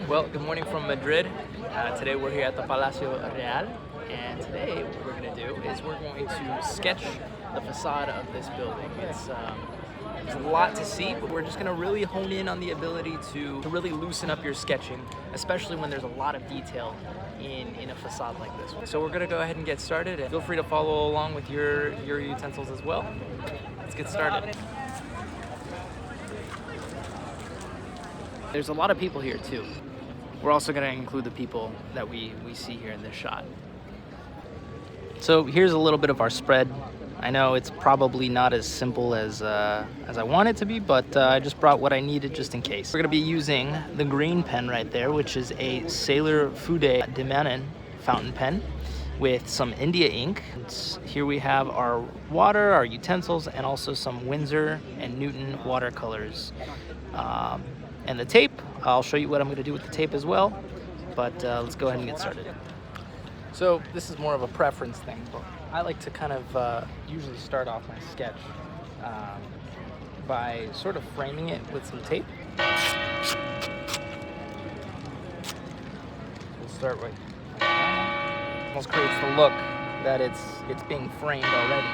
Well, good morning from Madrid. Today we're here at the Palacio Real, and today what we're going to do is we're going to sketch the facade of this building. There's a lot to see, but we're just going to really hone in on the ability to really loosen up your sketching, especially when there's a lot of detail in a facade like this one. So we're going to go ahead and get started, and feel free to follow along with your utensils as well. Let's get started. There's a lot of people here too. We're also going to include the people that we see here in this shot. So here's a little bit of our spread. I know it's probably not as simple as I want it to be, but I just brought what I needed just in case. We're going to be using the green pen right there, which is a Sailor Fude Demo fountain pen with some India ink. Here we have our water, our utensils, and also some Windsor and Newton watercolors. And the tape, I'll show you what I'm going to do with the tape as well, but let's go ahead and get started. So this is more of a preference thing, but I like to kind of usually start off my sketch by sort of framing it with some tape. We'll start right here. Almost creates the look that it's being framed already.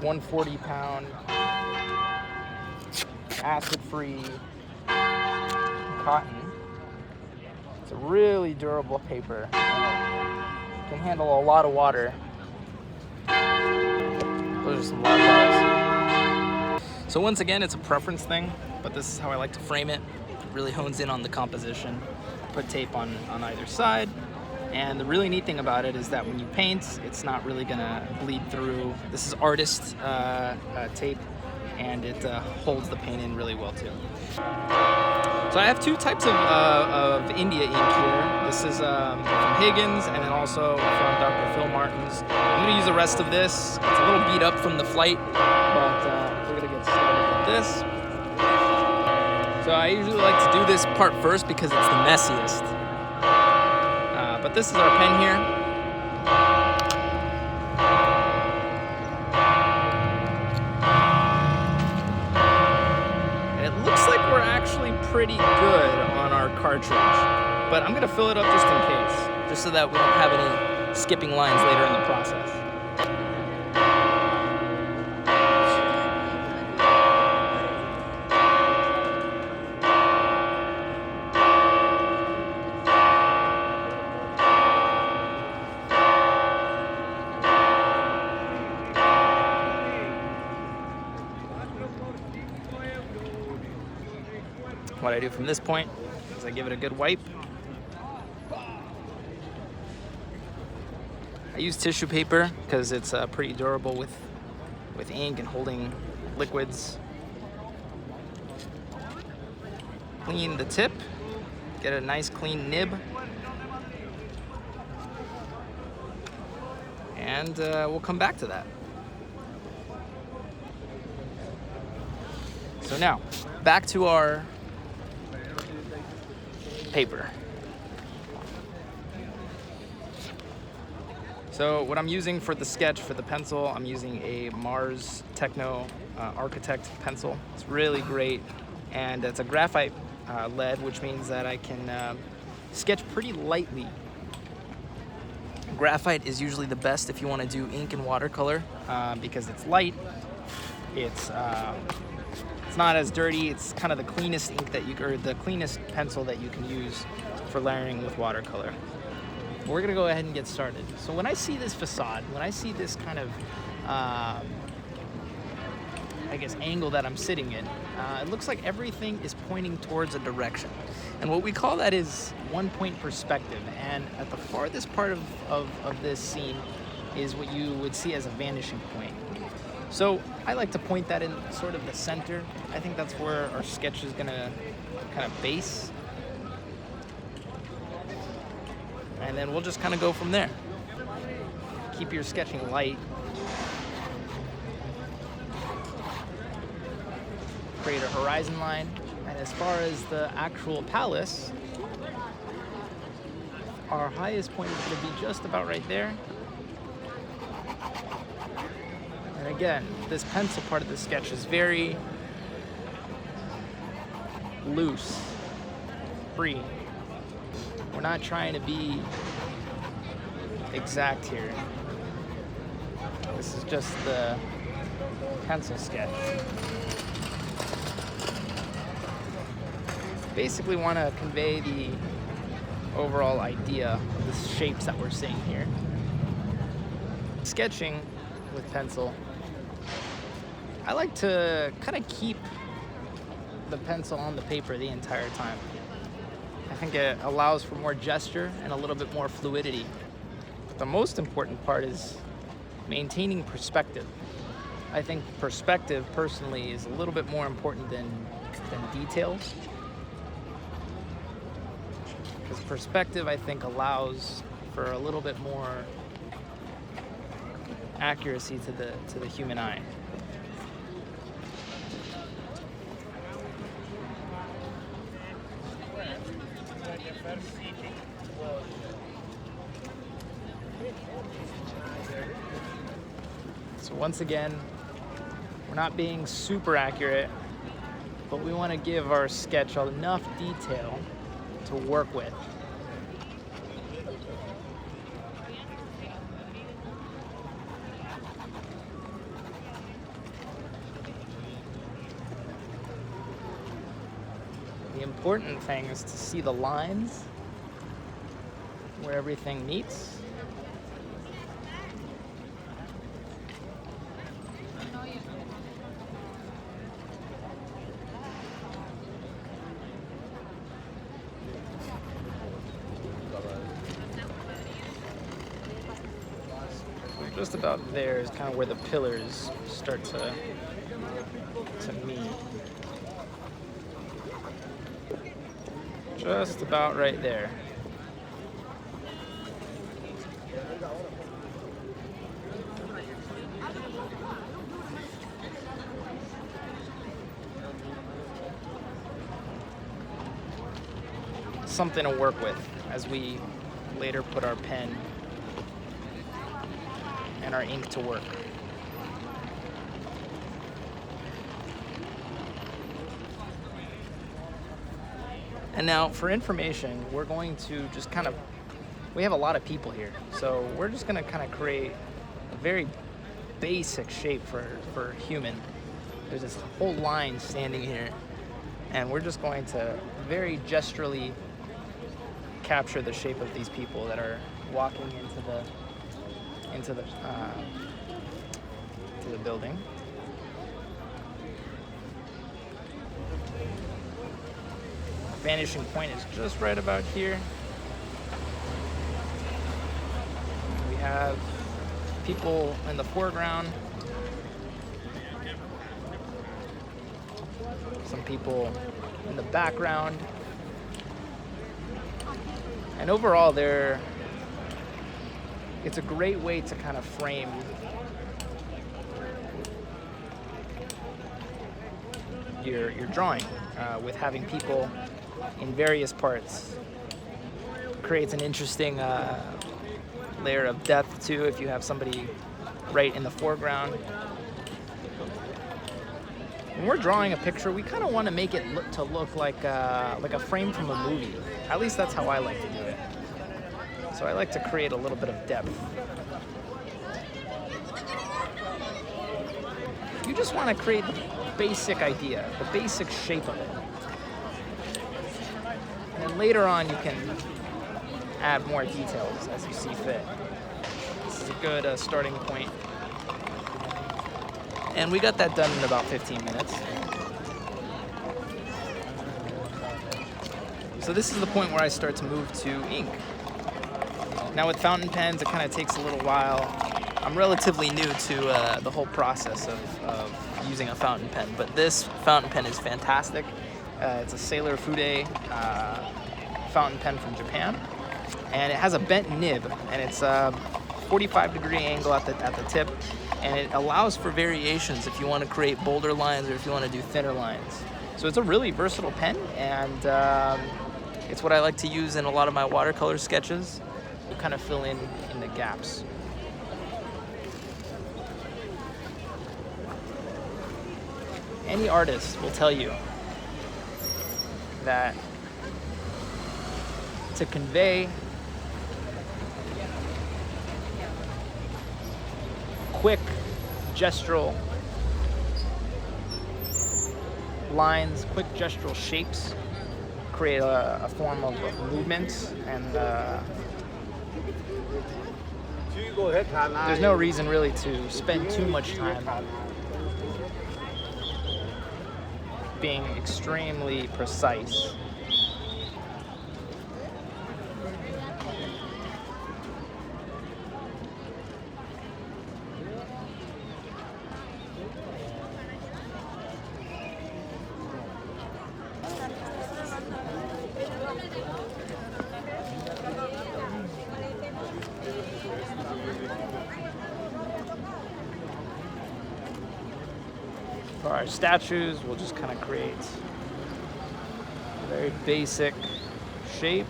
140-pound acid-free cotton. It's a really durable paper. It can handle a lot of water. Those are some loud balls. So once again, it's a preference thing, but this is how I like to frame it. It really hones in on the composition. Put tape on either side. And the really neat thing about it is that when you paint, it's not really gonna bleed through. This is artist tape, and it holds the paint in really well too. So I have two types of India ink here. This is from Higgins and then also from Dr. Phil Martin's. I'm gonna use the rest of this. It's a little beat up from the flight, but we're gonna get started with this. So I usually like to do this part first because it's the messiest. But this is our pen here. And it looks like we're actually pretty good on our cartridge. But I'm gonna fill it up just in case, just so that we don't have any skipping lines later in the process. What I do from this point is I give it a good wipe. I use tissue paper because it's pretty durable with ink and holding liquids. Clean the tip, get a nice clean nib, and we'll come back to that. So now, back to our paper. So what I'm using for the sketch, for the pencil, I'm using a Mars Techno Architect pencil. It's really great, and it's a graphite lead, which means that I can sketch pretty lightly. Graphite is usually the best if you want to do ink and watercolor because it's light. It's not as dirty. It's kind of the cleanest ink the cleanest pencil that you can use for layering with watercolor. We're gonna go ahead and get started. So when I see this facade, when I see this kind of, I guess, angle that I'm sitting in, it looks like everything is pointing towards a direction. And what we call that is one-point perspective. And at the farthest part of this scene is what you would see as a vanishing point. So I like to point that in sort of the center. I think that's where our sketch is gonna kind of base. And then we'll just kind of go from there. Keep your sketching light. Create a horizon line. And as far as the actual palace, our highest point is gonna be just about right there. And again, this pencil part of the sketch is very loose, free. We're not trying to be exact here. This is just the pencil sketch. Basically want to convey the overall idea of the shapes that we're seeing here. Sketching with pencil, I like to kind of keep the pencil on the paper the entire time. I think it allows for more gesture and a little bit more fluidity. The most important part is maintaining perspective. I think perspective, personally, is a little bit more important than details. Because perspective, I think, allows for a little bit more accuracy to the human eye. So once again, we're not being super accurate, but we want to give our sketch enough detail to work with. The important thing is to see the lines where everything meets. Just about there is kind of where the pillars start to meet. Just about right there. Something to work with as we later put our pen and our ink to work. And now for information, we're going to just we have a lot of people here, so we're just gonna kind of create a very basic shape for human. There's this whole line standing here, and we're just going to very gesturally capture the shape of these people that are walking into the building. Vanishing point is just right about here. We have people in the foreground, some people in the background, and overall it's a great way to kind of frame your drawing with having people in various parts. Creates an interesting layer of depth too if you have somebody right in the foreground. When we're drawing a picture, we kind of want to make it look like a frame from a movie. At least that's how I like to do it. So I like to create a little bit of depth. You just want to create the basic idea, the basic shape of it. And then later on you can add more details as you see fit. This is a good starting point. And we got that done in about 15 minutes. So this is the point where I start to move to ink. Now with fountain pens, it kind of takes a little while. I'm relatively new to the whole process of using a fountain pen, but this fountain pen is fantastic. It's a Sailor Fude fountain pen from Japan, and it has a bent nib, and it's a 45-degree angle at the tip, and it allows for variations if you want to create bolder lines or if you want to do thinner lines. So it's a really versatile pen, and it's what I like to use in a lot of my watercolor sketches to kind of fill in the gaps. Any artist will tell you that to convey quick gestural lines, quick gestural shapes, create a form of movement, and there's no reason really to spend too much time being extremely precise. For our statues, we'll just kind of create a very basic shape.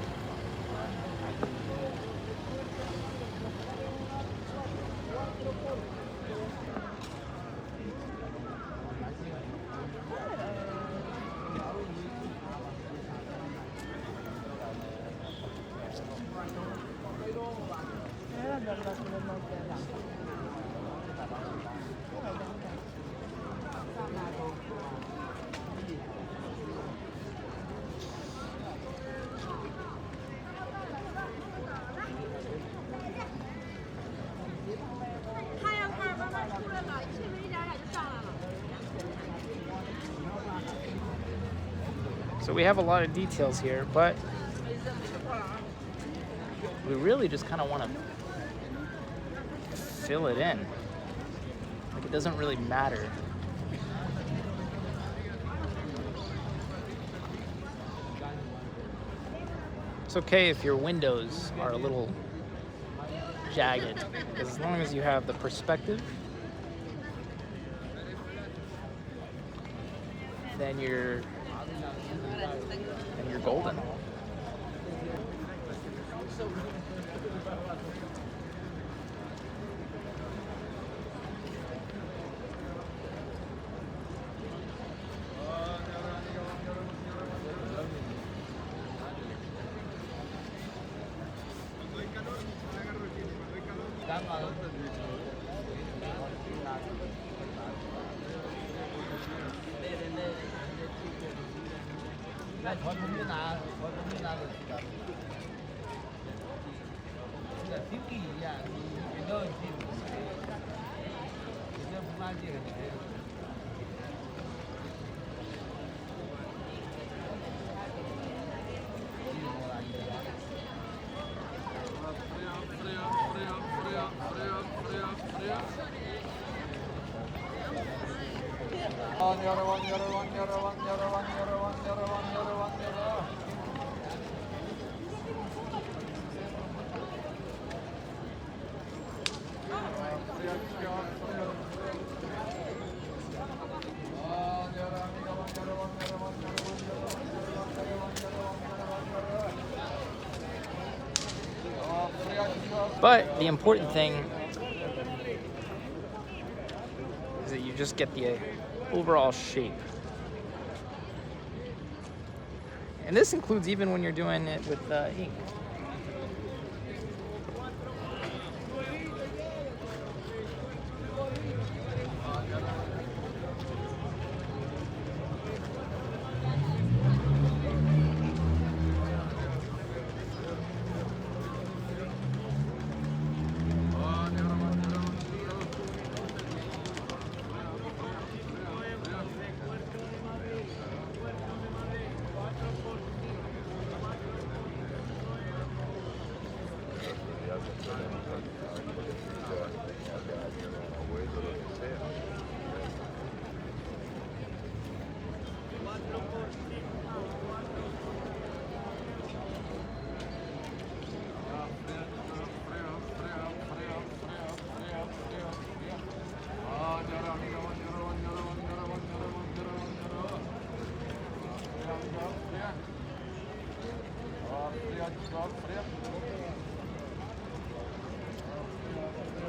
So we have a lot of details here, but we really just kind of want to fill it in. Like, it doesn't really matter. It's okay if your windows are a little jagged, because as long as you have the perspective, then you're golden. But the important thing is that you just get the overall shape. And this includes even when you're doing it with ink.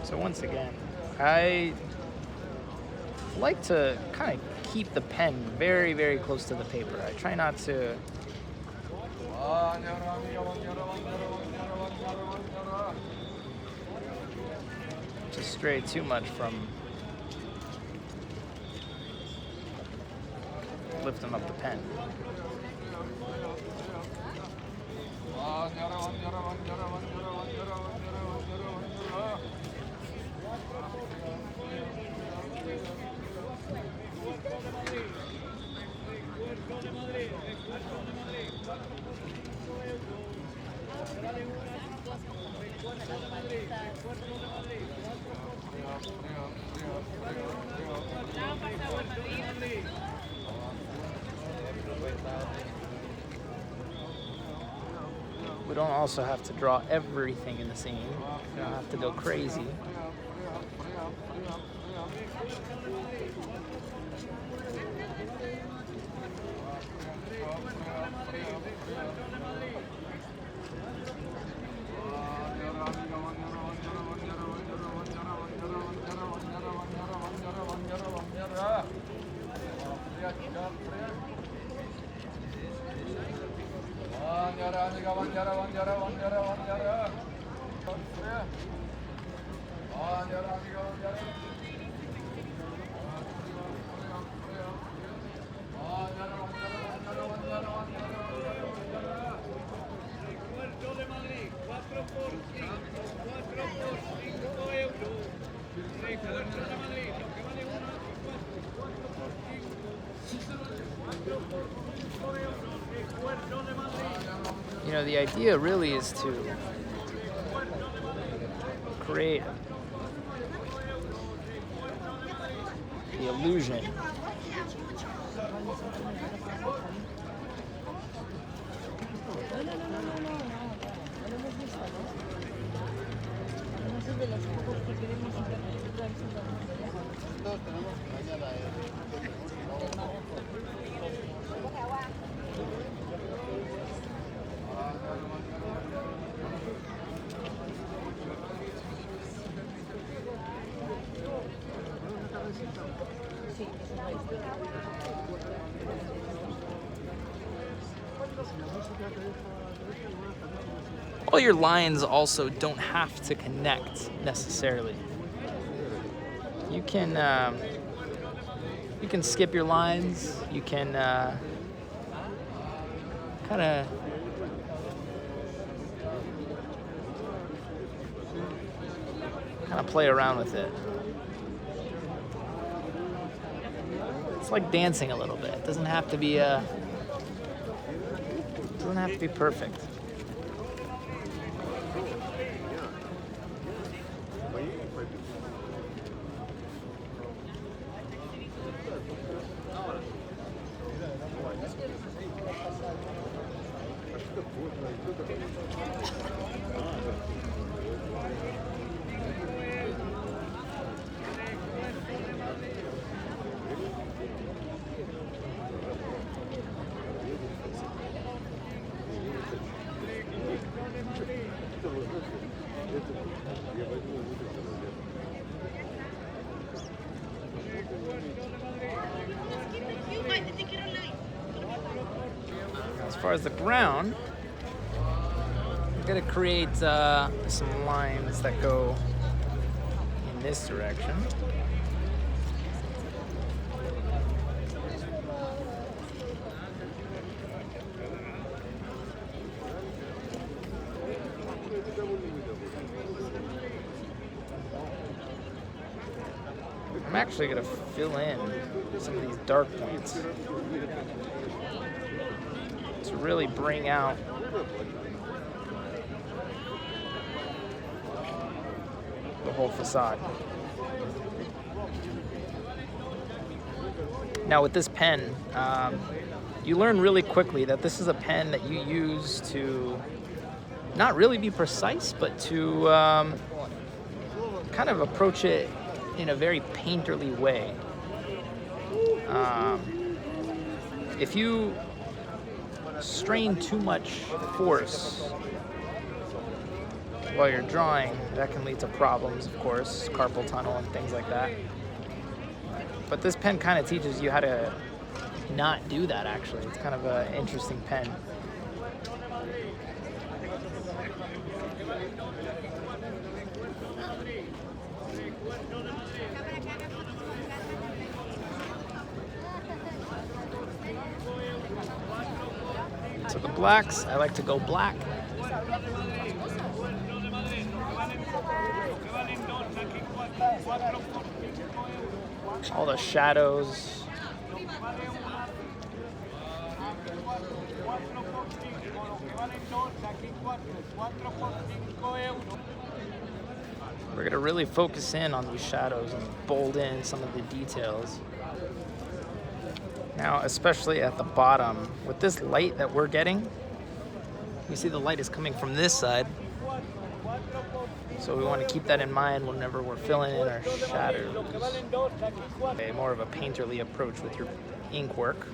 So once again, I like to kind of keep the pen very, very close to the paper. I try not to To stray too much from lifting up the pen. We don't also have to draw everything in the scene. We don't have to go crazy. You know, the idea really is to create the illusion all your lines also don't have to connect necessarily. You can skip your lines. You can kind of play around with it. It's like dancing a little bit. It doesn't have to be perfect. As far as the ground, I'm gonna create some lines that go in this direction. I'm actually gonna fill in some of these dark points to really bring out the whole facade. Now with this pen, you learn really quickly that this is a pen that you use to not really be precise, but to kind of approach it in a very painterly way. If you strain too much force while you're drawing, that can lead to problems, of course, carpal tunnel and things like that. But this pen kind of teaches you how to not do that, actually. It's kind of an interesting pen. So the blacks, I like to go black. All the shadows. We're going to really focus in on these shadows and bold in some of the details. Now, especially at the bottom, with this light that we're getting, you see the light is coming from this side. So we want to keep that in mind whenever we're filling in our shadows. Okay, more of a painterly approach with your ink work.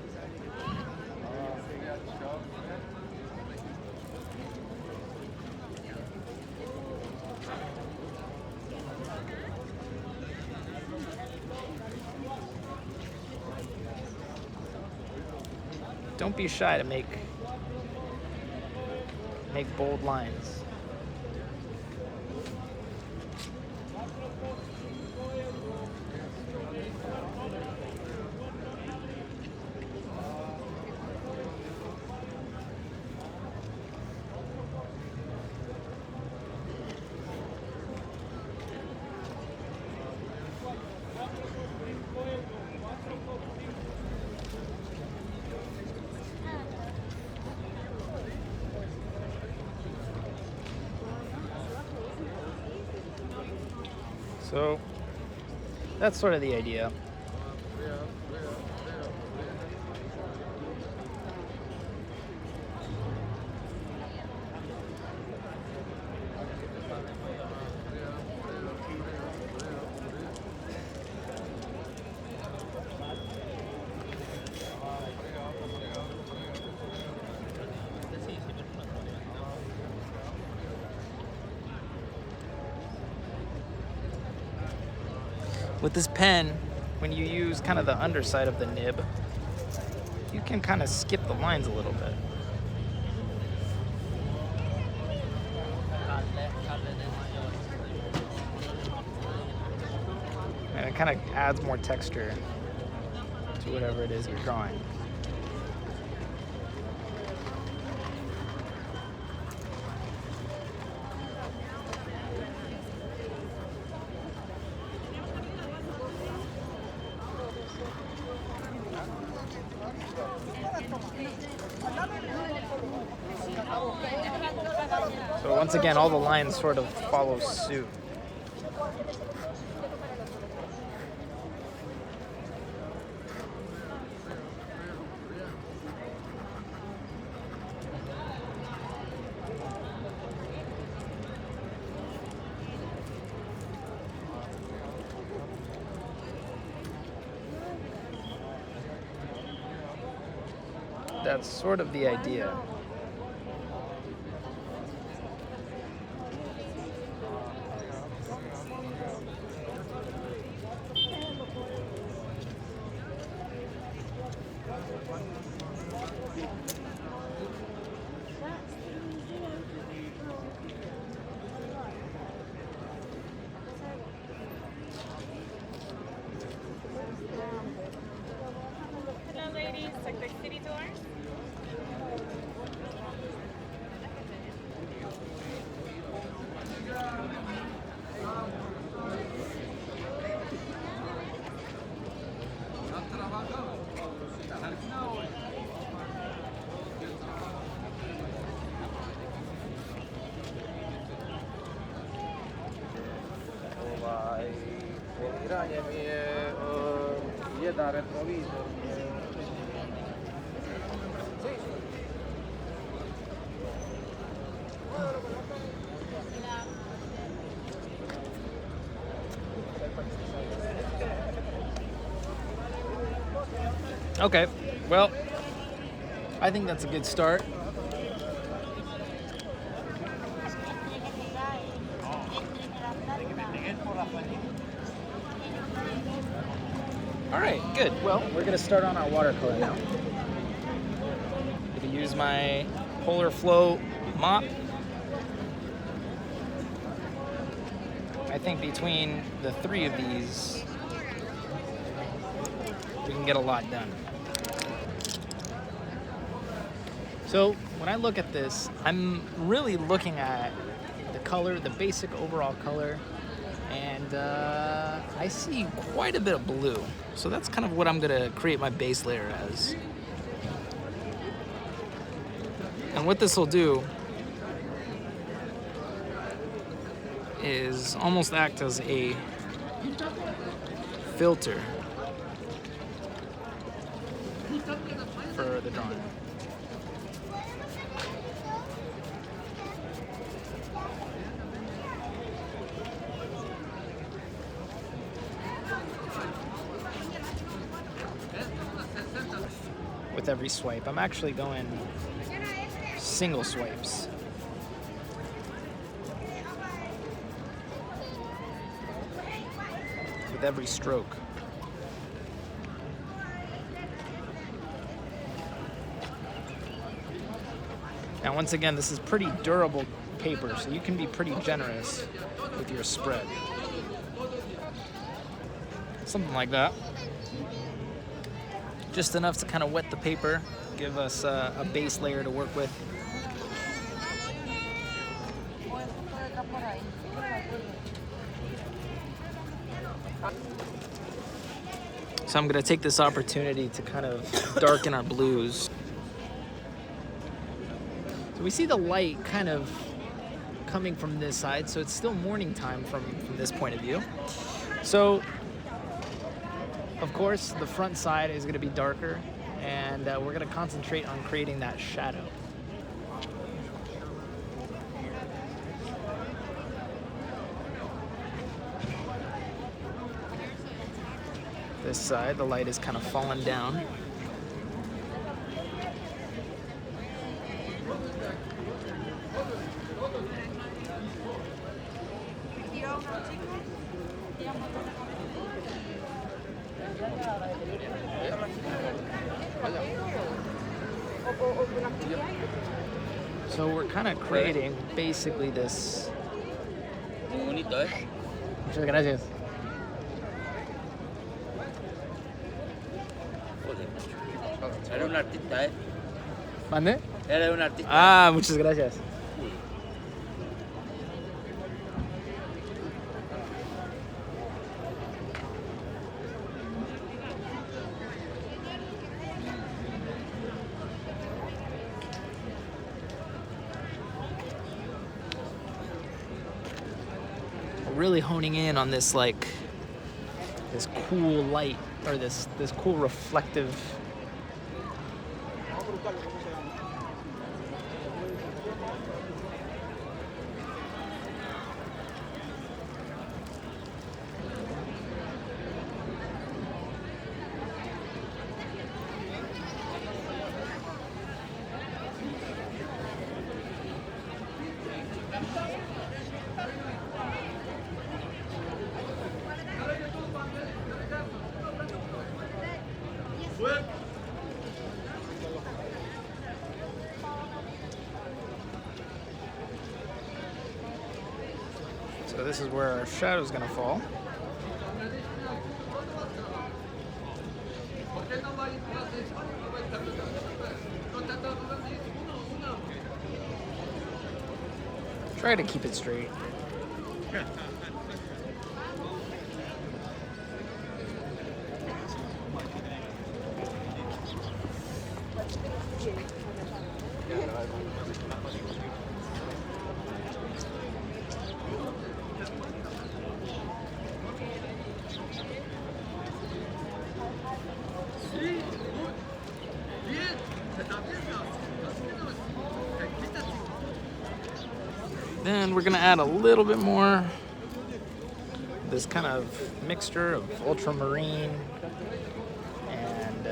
Don't be shy to make bold lines. So that's sort of the idea. With this pen, when you use kind of the underside of the nib, you can kind of skip the lines a little bit. And it kind of adds more texture to whatever it is you're drawing. So once again, all the lines sort of follow suit. That's sort of the idea. Hello ladies, like the city tour. Okay, well, I think that's a good start. All right, good. Well, we're gonna start on our watercolor now. I'm gonna use my polar flow mop. I think between the 3 of these, we can get a lot done. So when I look at this, I'm really looking at the color, the basic overall color, and I see quite a bit of blue. So that's kind of what I'm gonna create my base layer as. And what this will do is almost act as a filter for the drawing. With every swipe, I'm actually going single swipes. With every stroke. Now once again, this is pretty durable paper, so you can be pretty generous with your spread. Something like that. Just enough to kind of wet the paper, give us a base layer to work with. So I'm gonna take this opportunity to kind of darken our blues. So we see the light kind of coming from this side, so it's still morning time from this point of view. So, of course, the front side is gonna be darker, and we're gonna concentrate on creating that shadow. This side, the light is kind of falling down. So we're kind of creating basically this. Muy bonito, ¿eh? Muchas gracias. Joder. Era un artista, ¿eh? ¿Mande? Era un artista. Ah, muchas gracias. Really honing in on this, like, this cool light, or this cool reflective. So this is where our shadow is going to fall. Try to keep it straight. Then we're gonna add a little bit more this kind of mixture of ultramarine and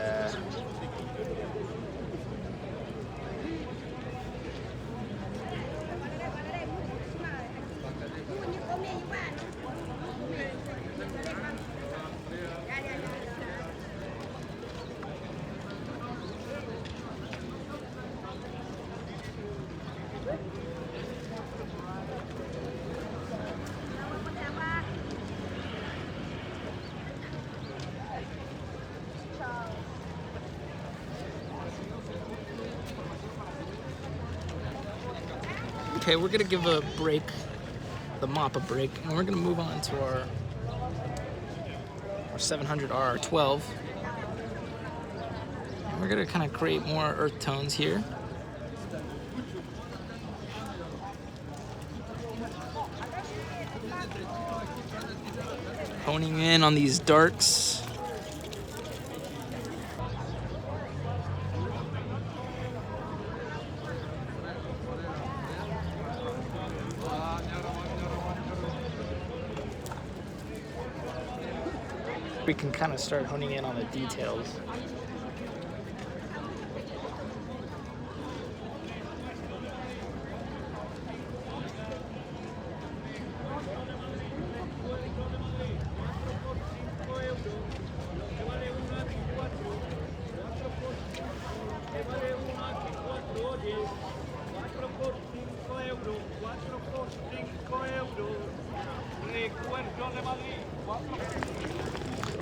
Okay, we're gonna give the mop a break, and we're gonna move on to our 700R 12. And we're gonna kind of create more earth tones here. Honing in on these darks. We can kind of start honing in on the details.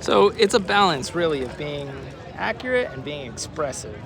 So it's a balance, really, of being accurate and being expressive.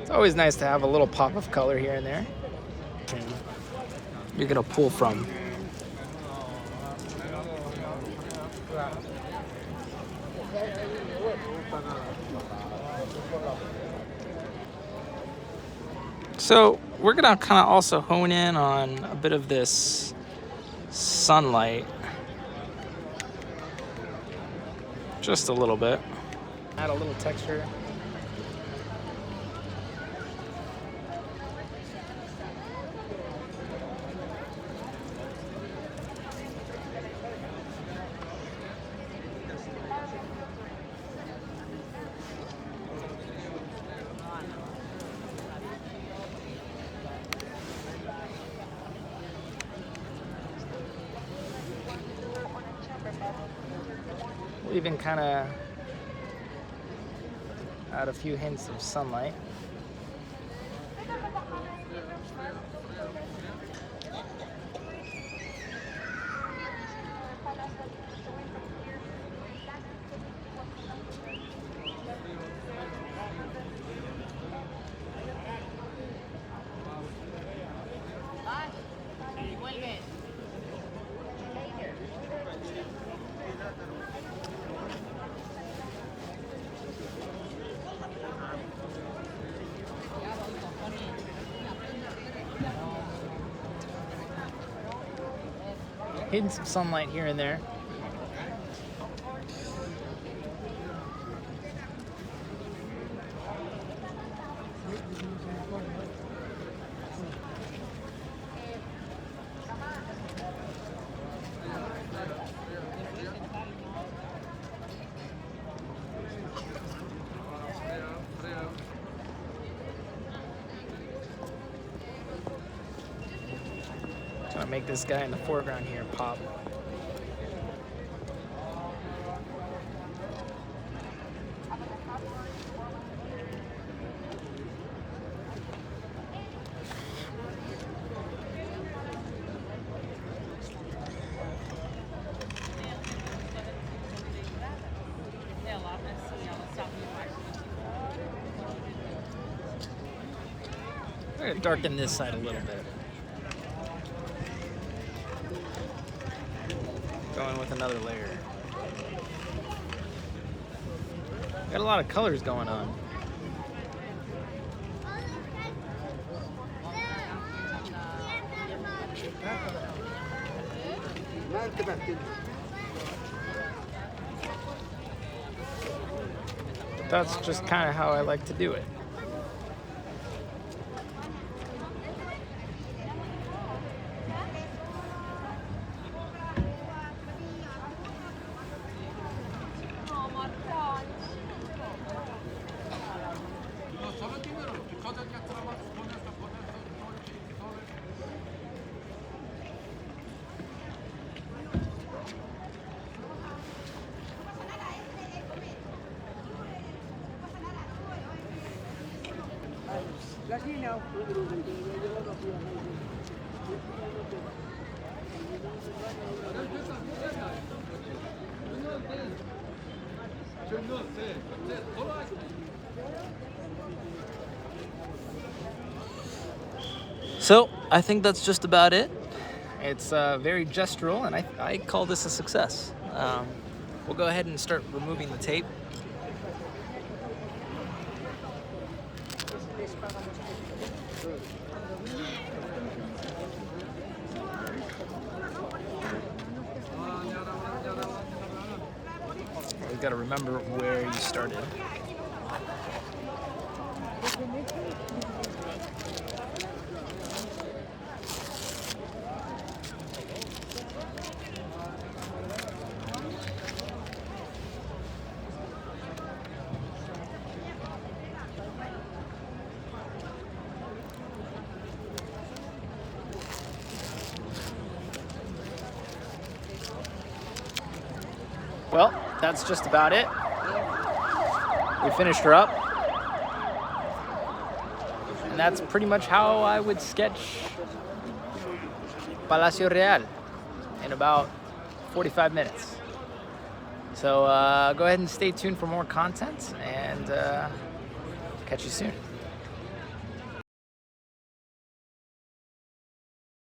It's always nice to have a little pop of color here and there. You're gonna pull from. So we're gonna kind of also hone in on a bit of this sunlight. Just a little bit. Add a little texture. We'll even kind of add a few hints of sunlight. Hidden some sunlight here and there. Trying to make this guy in the foreground here pop. I'm gonna darken this side a little bit. Going with another layer. Got a lot of colors going on. But that's just kind of how I like to do it. So I think that's just about it. It's very gestural, and I call this a success. We'll go ahead and start removing the tape. You've got to remember where you started. Well, that's just about it. We finished her up. And that's pretty much how I would sketch Palacio Real in about 45 minutes. So go ahead and stay tuned for more content, and catch you soon.